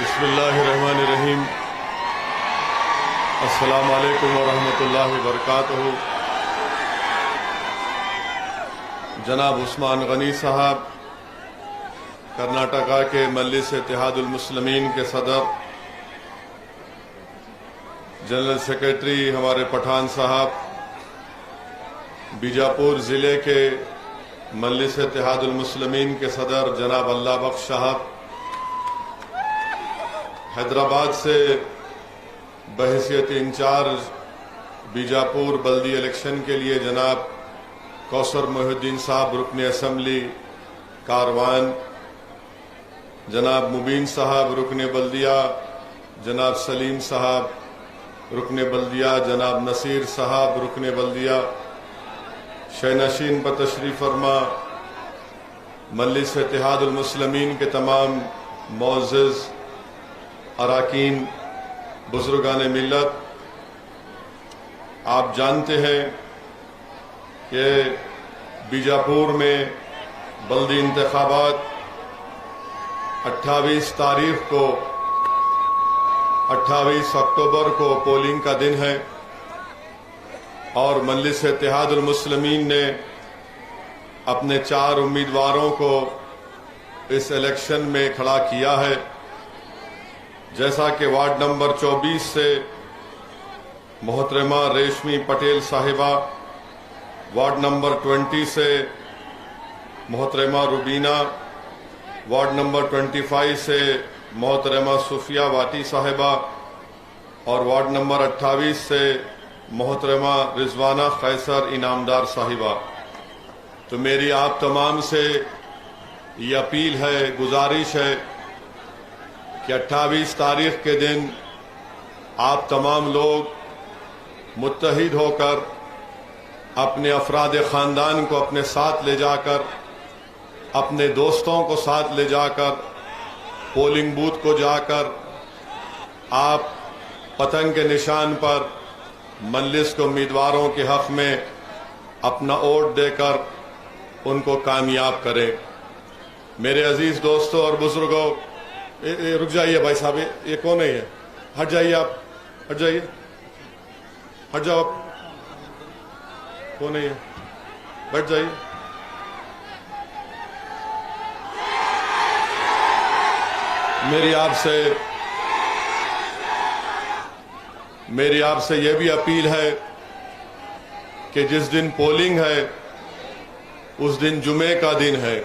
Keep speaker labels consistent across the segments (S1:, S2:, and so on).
S1: बिस्मिल्लाहिर्रहमानिर्रहीम। अस्सलामु अलैकुम वरहमतुल्लाहि वबरकातुहू। जनाब उस्मान गनी साहब, कर्नाटका के मजलिस इत्तेहादुल मुस्लिमीन के सदर, जनरल सेक्रेटरी हमारे पठान साहब, बीजापुर ज़िले के मजलिस इत्तेहादुल मुस्लिमीन के सदर जनाब अल्लाह बख्श साहब, हैदराबाद से बहैसियत इंचार्ज बीजापुर बल्दी इलेक्शन के लिए जनाब कौसर मोहिउद्दीन साहब रुकन असम्बली कारवान, जनाब मुबीन साहब रुकन बल्दिया, जनाब सलीम साहब रुकन बल्दिया, जनाब नसीर साहब रुकन बल्दिया, शहनशीन पर तशरीफ फरमा मजलिस इत्तेहादुल मुस्लिमीन के तमाम मोअज़्ज़िज़ अराकीन, बुजुर्गान मिल्लत, आप जानते हैं कि बीजापुर में बल्दी इंतखाबात 28 तारीख को 28 अक्टूबर को पोलिंग का दिन है और मजलिस इत्तेहादुल मुस्लिमीन ने अपने 4 उम्मीदवारों को इस इलेक्शन में खड़ा किया है। जैसा कि वार्ड नंबर 24 से मोहतरमा रेशमी पटेल साहिबा, वार्ड नंबर 20 से मोहतरमा रुबीना, वार्ड नंबर 25 से मोहतरमा सुफिया वाटी साहिबा और वार्ड नंबर 28 से मोहतरमा रिजवाना कैसर इनामदार साहिबा। तो मेरी आप तमाम से ये अपील है, गुजारिश है कि 28 तारीख के दिन आप तमाम लोग मुत्तहिद होकर अपने अफराद ख़ानदान को अपने साथ ले जाकर, अपने दोस्तों को साथ ले जाकर पोलिंग बूथ को जाकर आप पतंग के निशान पर मजलिस के उम्मीदवारों के हक़ में अपना वोट देकर उनको कामयाब करें। मेरे अजीज़ दोस्तों और बुजुर्गों, रुक जाइए भाई साहब, ये कौन है? ये हट जाइए, आप हट जाइए, हट जाओ आप, कौन है ये? बैठ जाइए। मेरी आपसे यह भी अपील है कि जिस दिन पोलिंग है उस दिन जुमे का दिन है,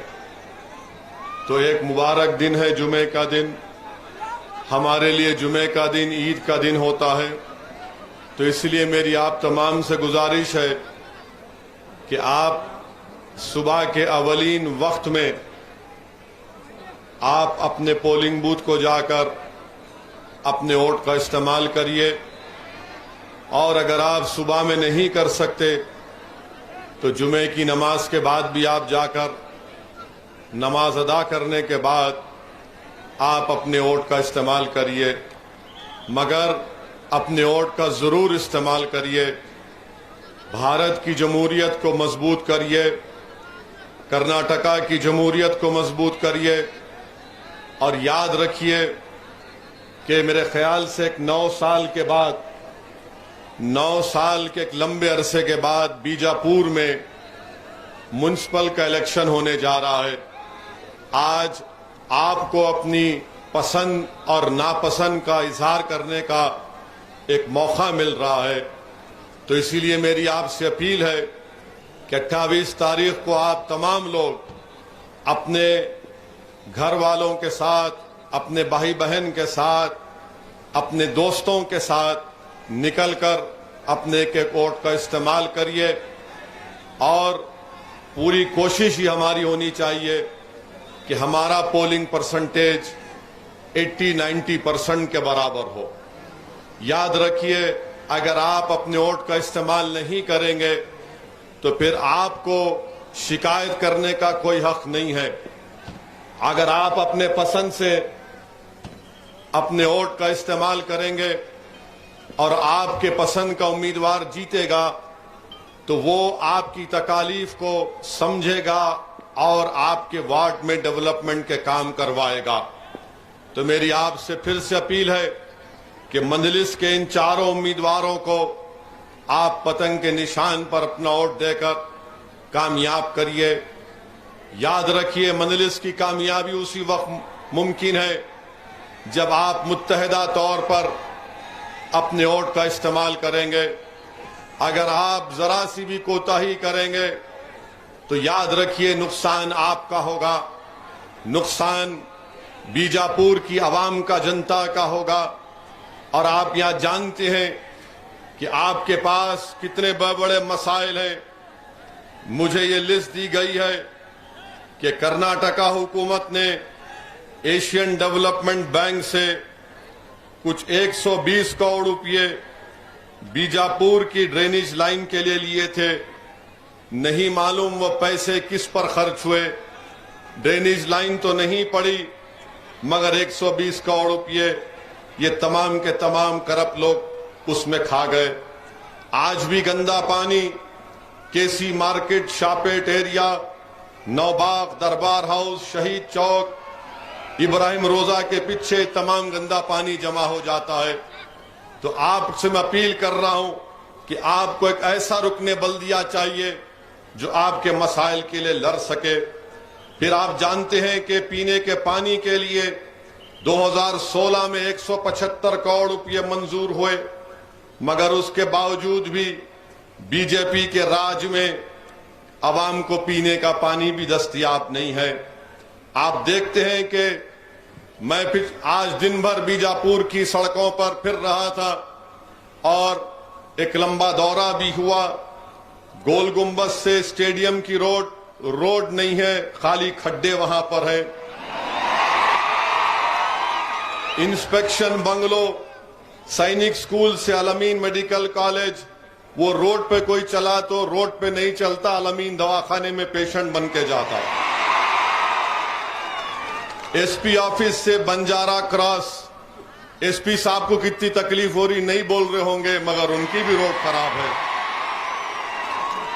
S1: तो एक मुबारक दिन है जुमे का दिन। हमारे लिए जुमे का दिन ईद का दिन होता है। तो इसलिए मेरी आप तमाम से गुजारिश है कि आप सुबह के अवलीन वक्त में आप अपने पोलिंग बूथ को जाकर अपने वोट का इस्तेमाल करिए, और अगर आप सुबह में नहीं कर सकते तो जुमे की नमाज के बाद भी आप जाकर नमाज अदा करने के बाद आप अपने वोट का इस्तेमाल करिए, मगर अपने वोट का ज़रूर इस्तेमाल करिए। भारत की जमहूरियत को मजबूत करिए, कर्नाटका की जमहूरियत को मजबूत करिए, और याद रखिए कि मेरे ख्याल से 9 साल के बाद, 9 साल के एक लंबे अरसे के बाद बीजापुर में म्युनिसिपल का इलेक्शन होने जा रहा है। आज आपको अपनी पसंद और नापसंद का इजहार करने का एक मौका मिल रहा है। तो इसीलिए मेरी आपसे अपील है कि 28 तारीख को आप तमाम लोग अपने घर वालों के साथ, अपने भाई बहन के साथ, अपने दोस्तों के साथ निकलकर अपने एक वोट का इस्तेमाल करिए, और पूरी कोशिश ही हमारी होनी चाहिए कि हमारा पोलिंग परसेंटेज 80-90% के बराबर हो। याद रखिए, अगर आप अपने वोट का इस्तेमाल नहीं करेंगे तो फिर आपको शिकायत करने का कोई हक नहीं है। अगर आप अपने पसंद से अपने वोट का इस्तेमाल करेंगे और आपके पसंद का उम्मीदवार जीतेगा तो वो आपकी तकालीफ को समझेगा और आपके वार्ड में डेवलपमेंट के काम करवाएगा। तो मेरी आपसे फिर से अपील है कि मंजलिस के इन चारों उम्मीदवारों को आप पतंग के निशान पर अपना वोट देकर कामयाब करिए। याद रखिए, मंजलिस की कामयाबी उसी वक्त मुमकिन है जब आप मुत्तहिदा तौर पर अपने वोट का इस्तेमाल करेंगे। अगर आप जरा सी भी कोताही करेंगे तो याद रखिए नुकसान आपका होगा, नुकसान बीजापुर की आवाम का, जनता का होगा। और आप यहां जानते हैं कि आपके पास कितने बड़े मसाइल हैं। मुझे ये लिस्ट दी गई है कि कर्नाटका हुकूमत ने एशियन डेवलपमेंट बैंक से कुछ 120 करोड़ रुपये बीजापुर की ड्रेनेज लाइन के लिए लिए थे। नहीं मालूम वो पैसे किस पर खर्च हुए। ड्रेनेज लाइन तो नहीं पड़ी, मगर 120 करोड़ रुपये ये तमाम के तमाम करप्ट लोग उसमें खा गए। आज भी गंदा पानी केसी मार्केट, शापेट एरिया, नौबाग, दरबार हाउस, शहीद चौक, इब्राहिम रोजा के पीछे तमाम गंदा पानी जमा हो जाता है। तो आपसे मैं अपील कर रहा हूं कि आपको एक ऐसा रुकने बल्दिया चाहिए जो आपके मसाइल के लिए लड़ सके। फिर आप जानते हैं कि पीने के पानी के लिए 2016 में 175 करोड़ रुपये मंजूर हुए, मगर उसके बावजूद भी बीजेपी के राज में आवाम को पीने का पानी भी दस्तयाब नहीं है। आप देखते हैं कि मैं आज दिन भर बीजापुर की सड़कों पर फिर रहा था और एक लंबा दौरा भी हुआ। गोल गुंबद से स्टेडियम की रोड नहीं है, खाली खड्डे वहां पर है। इंस्पेक्शन बंगलो, सैनिक स्कूल से अलमीन मेडिकल कॉलेज, वो रोड पे कोई चला तो रोड पे नहीं चलता, अलमीन दवाखाने में पेशेंट बन के जाता। एसपी ऑफिस से बंजारा क्रॉस, एसपी साहब को कितनी तकलीफ हो रही नहीं बोल रहे होंगे, मगर उनकी भी रोड खराब है।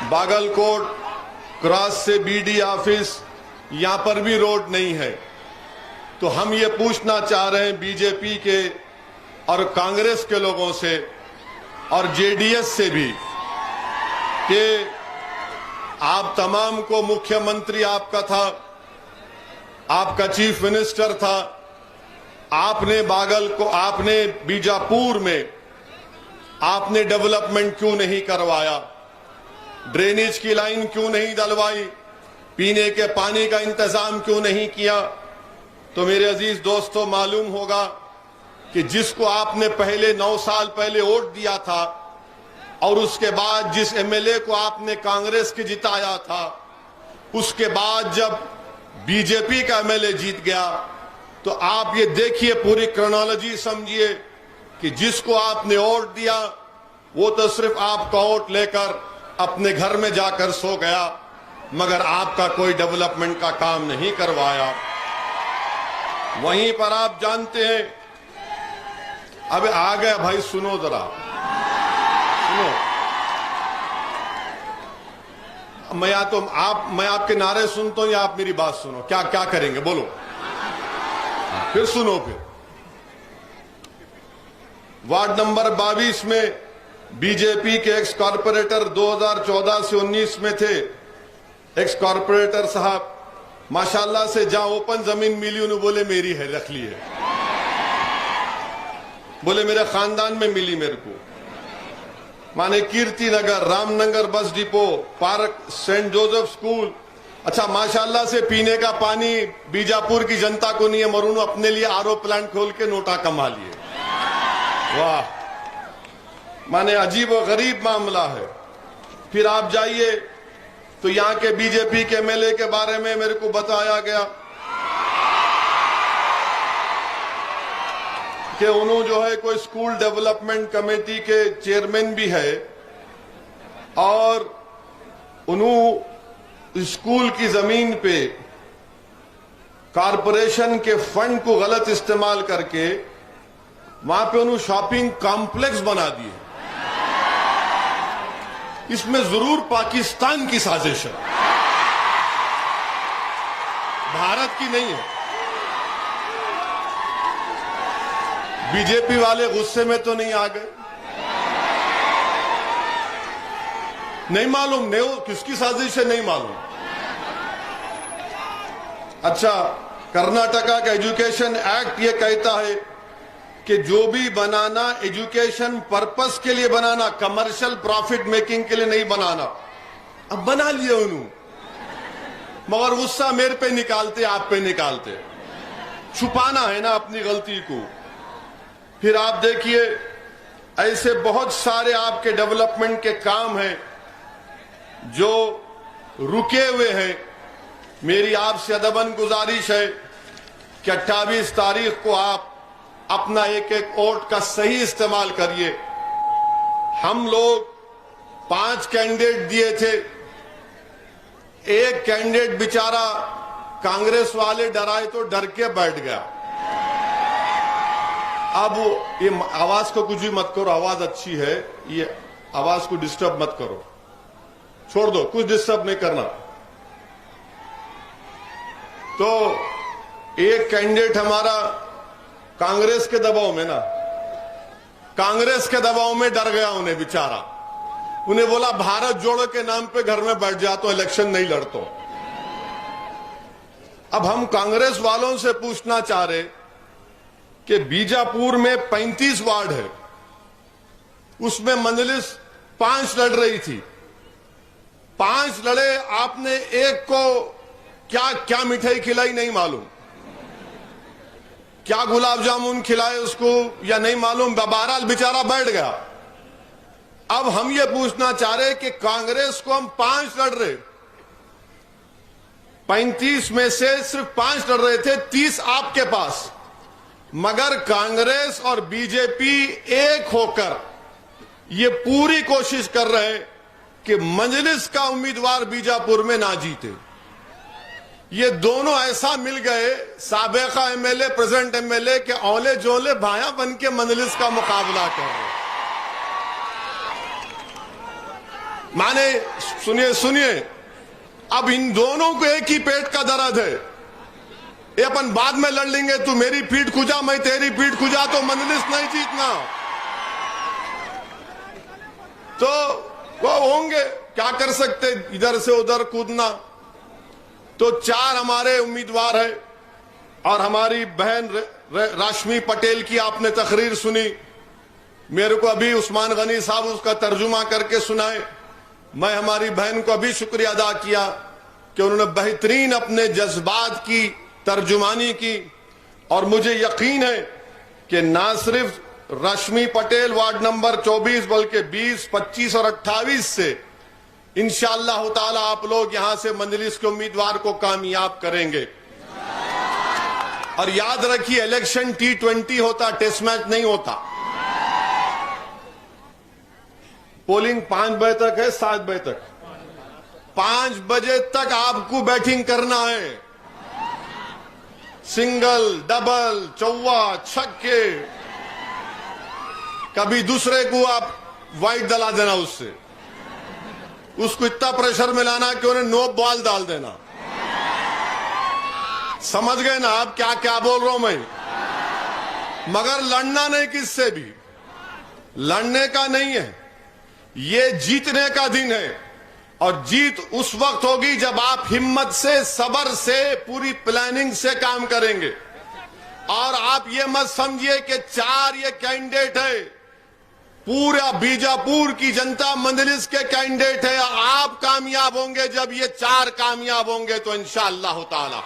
S1: बागलकोट क्रॉस से बीडी ऑफिस, यहां पर भी रोड नहीं है। तो हम ये पूछना चाह रहे हैं बीजेपी के और कांग्रेस के लोगों से और जेडीएस से भी कि आप तमाम को, मुख्यमंत्री आपका था, आपका चीफ मिनिस्टर था, आपने बीजापुर में आपने डेवलपमेंट क्यों नहीं करवाया? ड्रेनेज की लाइन क्यों नहीं डलवाई? पीने के पानी का इंतजाम क्यों नहीं किया? तो मेरे अजीज दोस्तों, मालूम होगा कि जिसको आपने पहले 9 साल पहले वोट दिया था और उसके बाद जिस एमएलए को आपने कांग्रेस के जिताया था, उसके बाद जब बीजेपी का एमएलए जीत गया, तो आप ये देखिए, पूरी क्रोनोलॉजी समझिए कि जिसको आपने वोट दिया वो तो सिर्फ आपका वोट लेकर अपने घर में जाकर सो गया, मगर आपका कोई डेवलपमेंट का काम नहीं करवाया। वहीं पर आप जानते हैं, अब आ गया भाई, सुनो जरा, सुनो। मैं आपके नारे सुनता हूं या आप मेरी बात सुनो? क्या क्या करेंगे बोलो? फिर सुनो। फिर वार्ड नंबर 22 में बीजेपी के एक्स कॉर्पोरेटर 2014 से 19 में थे। एक्स कॉर्पोरेटर साहब माशाल्लाह से जहां ओपन जमीन मिली उन्हें बोले मेरी है, रख ली है। बोले मेरे खानदान में मिली मेरे को। माने कीर्ति Nagar, Ramnagar bus depot, park, Saint Joseph school. अच्छा, माशाल्लाह से पीने का पानी बीजापुर की जनता को नहीं है, मगर उन्होंने अपने लिए आरओ प्लांट खोल के नोटा कमा लिए। वाह, माने अजीब और गरीब मामला है। फिर आप जाइए तो यहां के बीजेपी के एमएलए के बारे में मेरे को बताया गया कि उन्होंने जो है कोई स्कूल डेवलपमेंट कमेटी के चेयरमैन भी है और उन्होंने स्कूल की जमीन पे कारपोरेशन के फंड को गलत इस्तेमाल करके वहां पे उन्होंने शॉपिंग कॉम्प्लेक्स बना दिए। इसमें जरूर पाकिस्तान की साजिश है, भारत की नहीं है। बीजेपी वाले गुस्से में तो नहीं आ गए? नहीं मालूम, नहीं किसकी साजिश है नहीं मालूम। अच्छा, कर्नाटका का एजुकेशन एक्ट ये कहता है कि जो भी बनाना एजुकेशन पर्पस के लिए बनाना, कमर्शियल प्रॉफिट मेकिंग के लिए नहीं बनाना। अब बना लिए उन्होंने, मगर गुस्सा मेरे पे निकालते, आप पे निकालते। छुपाना है ना अपनी गलती को। फिर आप देखिए ऐसे बहुत सारे आपके डेवलपमेंट के काम हैं जो रुके हुए हैं। मेरी आपसे अदबन गुजारिश है कि 28 तारीख को आप अपना एक एक वोट का सही इस्तेमाल करिए। हम लोग 5 कैंडिडेट दिए थे, एक कैंडिडेट बेचारा कांग्रेस वाले डराए तो डर के बैठ गया। अब ये आवाज को कुछ भी मत करो, आवाज अच्छी है, ये आवाज को डिस्टर्ब मत करो, छोड़ दो, कुछ डिस्टर्ब नहीं करना। तो एक कैंडिडेट हमारा कांग्रेस के दबाव में ना, कांग्रेस के दबाव में डर गया उन्हें बेचारा। उन्हें बोला भारत जोड़ो के नाम पे घर में बैठ जा तो इलेक्शन नहीं लड़ता। अब हम कांग्रेस वालों से पूछना चाह रहे कि बीजापुर में 35 वार्ड है, उसमें मंजलिस 5 लड़ रही थी, 5 लड़े, आपने एक को क्या क्या मिठाई खिलाई नहीं मालूम, क्या गुलाब जामुन खिलाए उसको या नहीं मालूम, बहरहाल बेचारा बैठ गया। अब हम ये पूछना चाह रहे कि कांग्रेस को हम 5 लड़ रहे, 35 में से सिर्फ 5 लड़ रहे थे, 30 आपके पास, मगर कांग्रेस और बीजेपी एक होकर ये पूरी कोशिश कर रहे हैं कि मजलिस का उम्मीदवार बीजापुर में ना जीते। ये दोनों ऐसा मिल गए, साबिका एमएलए प्रेजेंट एमएलए के औले जोले भाया बन के मजलिस का मुकाबला कर रहे। माने सुनिए सुनिए, अब इन दोनों को एक ही पेट का दर्द है। ये अपन बाद में लड़ लेंगे, तू मेरी पीठ खुजा मैं तेरी पीठ खुजा, तो मजलिस नहीं जीतना। तो वो होंगे, क्या कर सकते, इधर से उधर कूदना। तो 4 हमारे उम्मीदवार हैं और हमारी बहन राशमी पटेल की आपने तकरीर सुनी, मेरे को अभी उस्मान गनी साहब उसका तर्जुमा करके सुनाए। मैं हमारी बहन को अभी शुक्रिया अदा किया कि उन्होंने बेहतरीन अपने जज्बात की तर्जुमानी की, और मुझे यकीन है कि ना सिर्फ रश्मि पटेल वार्ड नंबर 24 बल्कि 20, 25 और 28 से इंशाअल्लाह ताला आप लोग यहां से मजलिस के उम्मीदवार को कामयाब करेंगे। और याद रखिए, इलेक्शन T20 होता, टेस्ट मैच नहीं होता। पोलिंग 5 बजे तक है, 7 बजे तक, 5 बजे तक आपको बैटिंग करना है। सिंगल, डबल, चौवा, छक्के, कभी दूसरे को आप वाइट दला देना, उससे उसको इतना प्रेशर में लाना कि उन्हें नो बॉल डाल देना। समझ गए ना आप क्या क्या बोल रहा हूं मैं? मगर लड़ना नहीं, किससे भी लड़ने का नहीं है, ये जीतने का दिन है। और जीत उस वक्त होगी जब आप हिम्मत से, सब्र से, पूरी प्लानिंग से काम करेंगे। और आप ये मत समझिए कि 4 ये कैंडिडेट है, पूरा बीजापुर की जनता मजलिस के कैंडिडेट है। आप कामयाब होंगे जब ये 4 कामयाब होंगे तो इंशाअल्लाह ताला।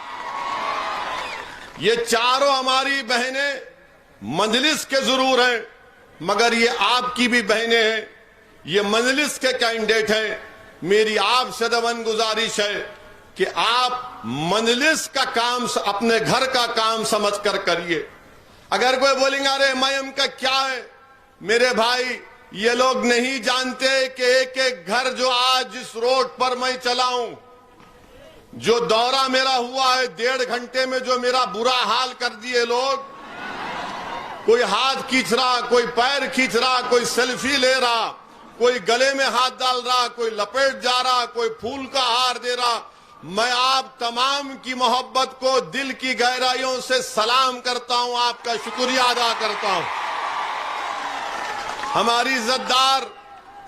S1: ये चारों हमारी बहनें मजलिस के जरूर हैं, मगर ये आपकी भी बहनें हैं, ये मजलिस के कैंडिडेट हैं। मेरी आपसे दवन गुजारिश है कि आप मजलिस का काम अपने घर का काम समझकर करिए। अगर कोई बोलेंगे अरे एमआईएम का क्या है, मेरे भाई ये लोग नहीं जानते कि एक एक घर जो आज जिस रोड पर मैं चला हूं, जो दौरा मेरा हुआ है 1.5 घंटे में, जो मेरा बुरा हाल कर दिए लोग, कोई हाथ खींच रहा, कोई पैर खींच रहा, कोई सेल्फी ले रहा, कोई गले में हाथ डाल रहा, कोई लपेट जा रहा, कोई फूल का हार दे रहा, मैं आप तमाम की मोहब्बत को दिल की गहराइयों से सलाम करता हूं, आपका शुक्रिया अदा करता हूं।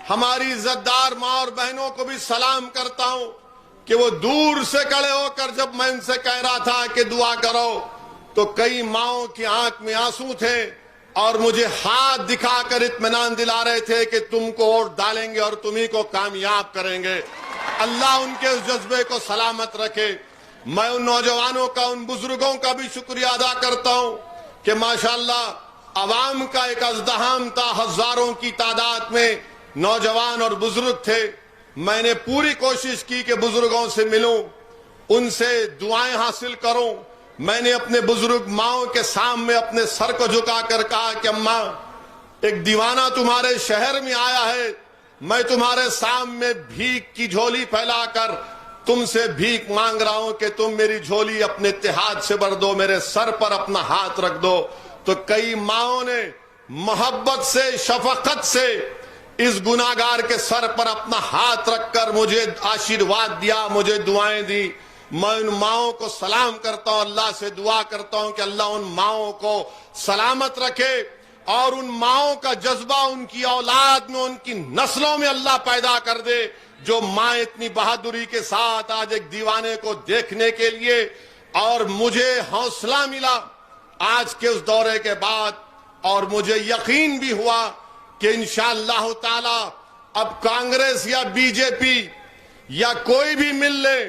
S1: हमारी इज्जतदार माँ और बहनों को भी सलाम करता हूं कि वो दूर से खड़े होकर जब मैं उनसे कह रहा था कि दुआ करो तो कई माओं की आंख में आंसू थे और मुझे हाथ दिखाकर इत्मीनान दिला रहे थे कि तुमको वोट डालेंगे और तुम्ही को कामयाब करेंगे। अल्लाह उनके उस जज्बे को सलामत रखे। मैं उन नौजवानों का, उन बुजुर्गों का भी शुक्रिया अदा करता हूं कि माशाअल्लाह अवाम का एक अज़्दहाम था, हजारों की तादाद में नौजवान और बुजुर्ग थे। मैंने पूरी कोशिश की कि बुजुर्गों से मिलूं, उनसे दुआएं हासिल करूं। मैंने अपने बुजुर्ग माओं के सामने अपने सर को झुकाकर कहा कि अम्मा, एक दीवाना तुम्हारे शहर में आया है, मैं तुम्हारे सामने भीख की झोली फैलाकर तुमसे भीख मांग रहा हूं कि तुम मेरी झोली अपने इत्तेहाद से भर दो, मेरे सर पर अपना हाथ रख दो। तो कई माओं ने मोहब्बत से, शफकत से इस गुनाहगार के सर पर अपना हाथ रखकर मुझे आशीर्वाद दिया, मुझे दुआएं दी। मैं उन माओं को सलाम करता हूं, अल्लाह से दुआ करता हूं कि अल्लाह उन माओं को सलामत रखे और उन माओं का जज्बा उनकी औलाद में, उनकी नस्लों में अल्लाह पैदा कर दे, जो माँ इतनी बहादुरी के साथ आज एक दीवाने को देखने के लिए। और मुझे हौसला मिला आज के उस दौरे के बाद और मुझे यकीन भी हुआ कि इंशाअल्लाह ताला अब कांग्रेस या बीजेपी या कोई भी मिल ले,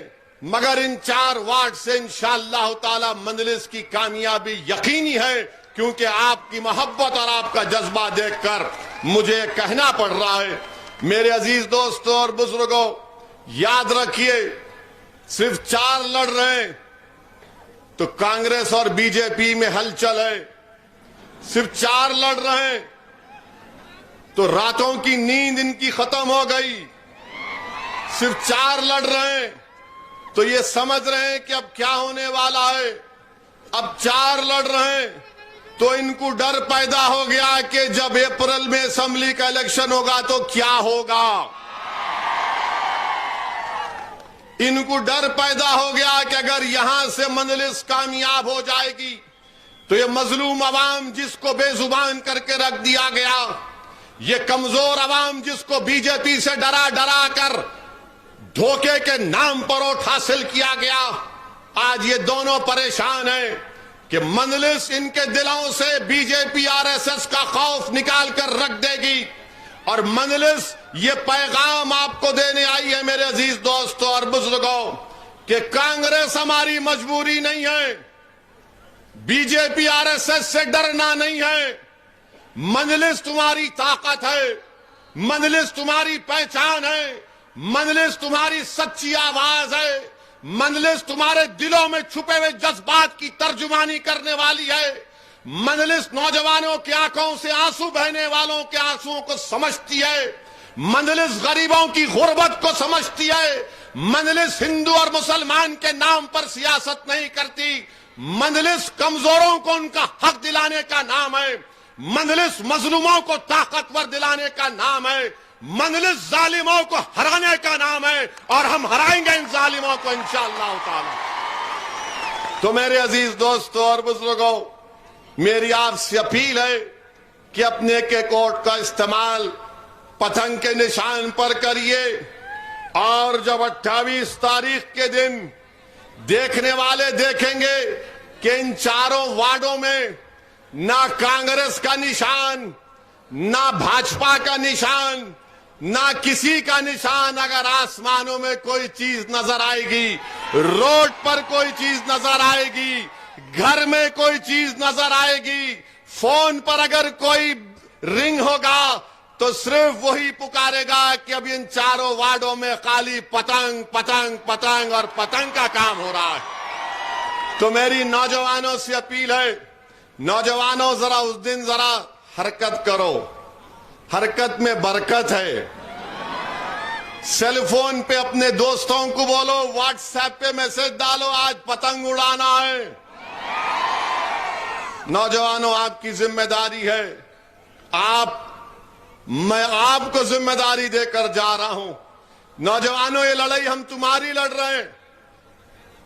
S1: मगर इन 4 वार्ड से इंशाअल्लाह ताला मंजलिस की कामयाबी यकीनी है, क्योंकि आपकी मोहब्बत और आपका जज्बा देखकर मुझे कहना पड़ रहा है। मेरे अजीज दोस्तों और बुजुर्गों, याद रखिए, सिर्फ 4 लड़ रहे हैं तो कांग्रेस और बीजेपी में हलचल है। सिर्फ 4 लड़ रहे हैं तो रातों की नींद इनकी खत्म हो गई। सिर्फ 4 लड़ रहे हैं तो ये समझ रहे हैं कि अब क्या होने वाला है। अब 4 लड़ रहे हैं तो इनको डर पैदा हो गया कि जब अप्रैल में असेंबली का इलेक्शन होगा तो क्या होगा। इनको डर पैदा हो गया कि अगर यहां से मंजलिस कामयाब हो जाएगी तो ये मजलूम अवाम जिसको बेजुबान करके रख दिया गया, ये कमजोर अवाम जिसको बीजेपी से डरा डरा कर धोखे के नाम पर वोट हासिल किया गया, आज ये दोनों परेशान हैं कि मंजलिस इनके दिलों से बीजेपी आरएसएस का खौफ निकाल कर रख देगी। और मंजलिस ये पैगाम आपको देने आई है मेरे अजीज दोस्तों और बुजुर्गों कि कांग्रेस हमारी मजबूरी नहीं है, बीजेपी आरएसएस से डरना नहीं है। मंजलिस तुम्हारी ताकत है, मंजलिस तुम्हारी पहचान है, मंजलिस तुम्हारी सच्ची आवाज है, मंजलिस तुम्हारे दिलों में छुपे हुए जज्बात की तर्जुमानी करने वाली है। मंजलिस नौजवानों की आंखों से आंसू बहने वालों के आंसुओं को समझती है। मंजलिस गरीबों की गुर्बत को समझती है। मंजलिस हिंदू और मुसलमान के नाम पर सियासत नहीं करती। मंजलिस कमजोरों को उनका हक दिलाने का नाम है। मंजलिस मजलूमों को ताकतवर दिलाने का नाम है। मंजलिस जालिमों को हराने का नाम है और हम हराएंगे इन जालिमों को इंशाअल्लाह ताला। तो मेरे अजीज दोस्तों और बुजुर्गों, मेरी आपसे अपील है कि अपने के वोट का इस्तेमाल पतंग के निशान पर करिए और जब 28 तारीख के दिन देखने वाले देखेंगे कि इन 4 वार्डों में ना कांग्रेस का निशान, ना भाजपा का निशान, ना किसी का निशान, अगर आसमानों में कोई चीज नजर आएगी, रोड पर कोई चीज नजर आएगी, घर में कोई चीज नजर आएगी, फोन पर अगर कोई रिंग होगा तो सिर्फ वही पुकारेगा कि अब इन 4 वार्डों में खाली पतंग पतंग पतंग और पतंग का काम हो रहा है। तो मेरी नौजवानों से अपील है, नौजवानों जरा उस दिन जरा हरकत करो, हरकत में बरकत है। सेलफोन पे अपने दोस्तों को बोलो, व्हाट्सएप पे मैसेज डालो, आज पतंग उड़ाना है। नौजवानों, आपकी जिम्मेदारी है। मैं आपको जिम्मेदारी देकर जा रहा हूं। नौजवानों, ये लड़ाई हम तुम्हारी लड़ रहे हैं।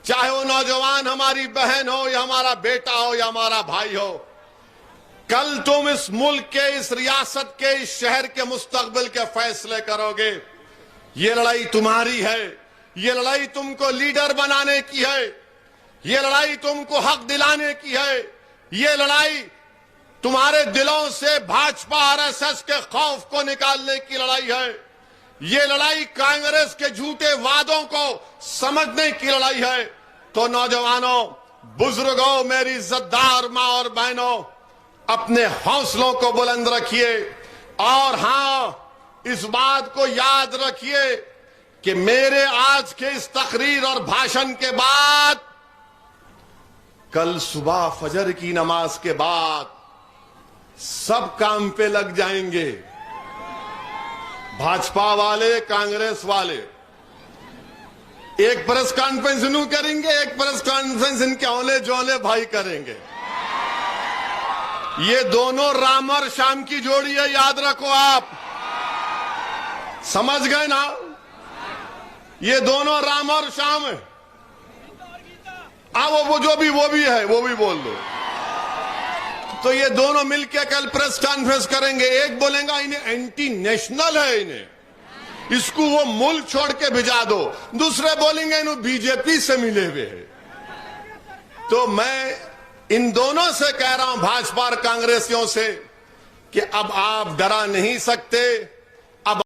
S1: चाहे वो नौजवान हमारी बहन हो या हमारा बेटा हो या हमारा भाई हो, कल तुम इस मुल्क के, इस रियासत के, इस शहर के मुस्तकबिल के फैसले करोगे। ये लड़ाई तुम्हारी है, ये लड़ाई तुमको लीडर बनाने की है, ये लड़ाई तुमको हक दिलाने की है, ये लड़ाई तुम्हारे दिलों से भाजपा आरएसएस के खौफ को निकालने की लड़ाई है, ये लड़ाई कांग्रेस के झूठे वादों को समझने की लड़ाई है। तो नौजवानों, बुजुर्गों, मेरी इज्जतदार मां और बहनों, अपने हौसलों को बुलंद रखिए और हां, इस बात को याद रखिए कि मेरे आज के इस तकरीर और भाषण के बाद, कल सुबह फजर की नमाज के बाद सब काम पे लग जाएंगे। भाजपा वाले, कांग्रेस वाले एक प्रेस कॉन्फ्रेंस इन्हों करेंगे, एक प्रेस कॉन्फ्रेंस इनके औले जोले भाई करेंगे। ये दोनों राम और श्याम की जोड़ी है, याद रखो आप। समझ गए ना? ये दोनों राम और श्याम है। वो जो भी वो भी है, वो भी बोल दो। तो ये दोनों मिलकर कल प्रेस कॉन्फ्रेंस करेंगे। एक बोलेगा इन्हें एंटी नेशनल है, इन्हें इसको वो मुल्क छोड़ के भिजा दो। दूसरे बोलेंगे इन्हें बीजेपी से मिले हुए हैं। तो मैं इन दोनों से कह रहा हूं, भाजपा और कांग्रेसियों से, कि अब आप डरा नहीं सकते।